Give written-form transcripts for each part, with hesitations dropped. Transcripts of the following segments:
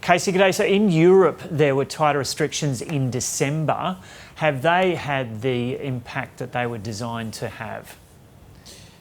Casey, g'day. So in Europe, there were tighter restrictions in December. Have they had the impact that they were designed to have?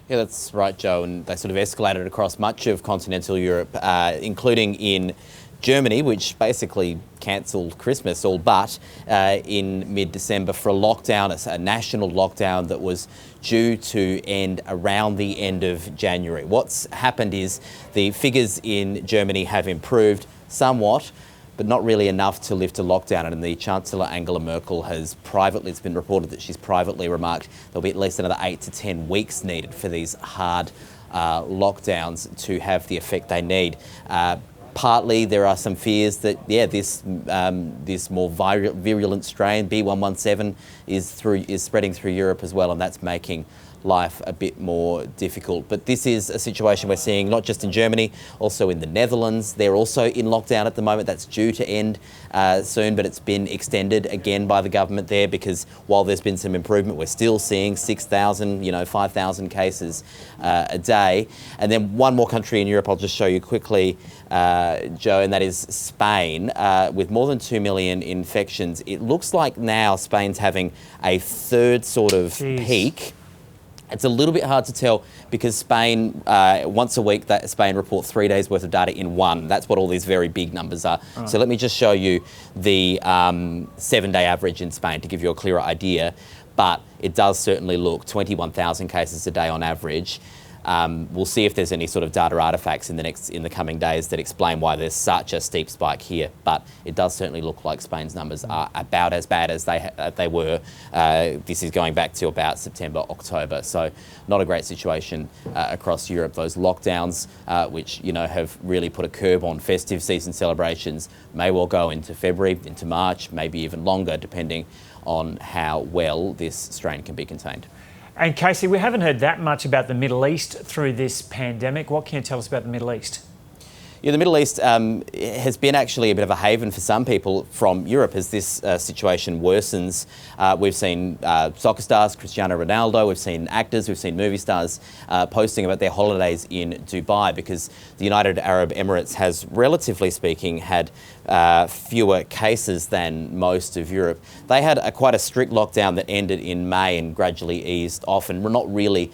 Yeah, that's right, Joe, and they sort of escalated across much of continental Europe, including in Germany, which basically cancelled Christmas all but in mid-December for a lockdown, a national lockdown that was due to end around the end of January. What's happened is the figures in Germany have improved somewhat, but not really enough to lift a lockdown. And the Chancellor Angela Merkel has privately, it's been reported that she's privately remarked there'll be at least another 8 to 10 weeks needed for these hard lockdowns to have the effect they need. Partly there are some fears that, this more virulent strain, B117, is spreading through Europe as well, and that's making life a bit more difficult. But this is a situation we're seeing not just in Germany, also in the Netherlands. They're also in lockdown at the moment. That's due to end soon, but it's been extended again by the government there because while there's been some improvement, we're still seeing 6,000, 5,000 cases a day. And then one more country in Europe I'll just show you quickly, Joe, and that is Spain, with more than 2 million infections. It looks like now Spain's having a third sort of peak. It's a little bit hard to tell because Spain, once a week, Spain report 3 days worth of data in one. That's what all these very big numbers are. Right. So let me just show you the 7-day average in Spain to give you a clearer idea. But it does certainly look 21,000 cases a day on average. We'll see if there's any sort of data artefacts in the coming days that explain why there's such a steep spike here. But it does certainly look like Spain's numbers are about as bad as they were. This is going back to about September, October. So not a great situation across Europe. Those lockdowns, which have really put a curb on festive season celebrations, may well go into February, into March, maybe even longer, depending on how well this strain can be contained. And Casey, we haven't heard that much about the Middle East through this pandemic. What can you tell us about the Middle East? Yeah, the Middle East has been actually a bit of a haven for some people from Europe as this situation worsens. We've seen soccer stars, Cristiano Ronaldo, we've seen actors, we've seen movie stars posting about their holidays in Dubai because the United Arab Emirates has, relatively speaking, had fewer cases than most of Europe. They had quite a strict lockdown that ended in May and gradually eased off, and we're not really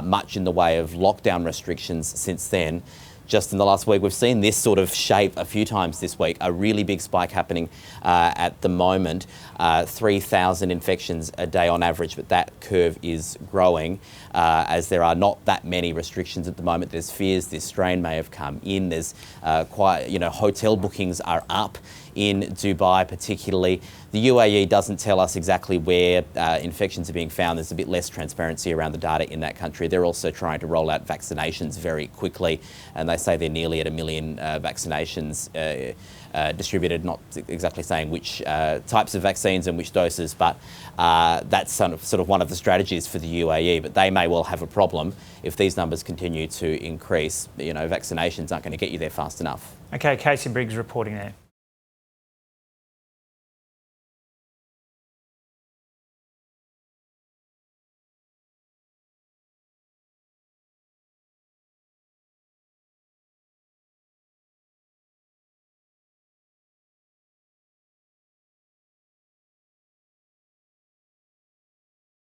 much in the way of lockdown restrictions since then. Just in the last week, we've seen this sort of shape a few times this week, a really big spike happening at the moment, 3,000 infections a day on average, but that curve is growing as there are not that many restrictions at the moment. There's fears this strain may have come in. There's hotel bookings are up in Dubai particularly. The UAE doesn't tell us exactly where infections are being found. There's a bit less transparency around the data in that country. They're also trying to roll out vaccinations very quickly, and they say they're nearly at 1 million vaccinations distributed, not exactly saying which types of vaccines and which doses, but that's sort of one of the strategies for the UAE. But they may well have a problem if these numbers continue to increase. Vaccinations aren't going to get you there fast enough. Okay, Casey Briggs reporting there.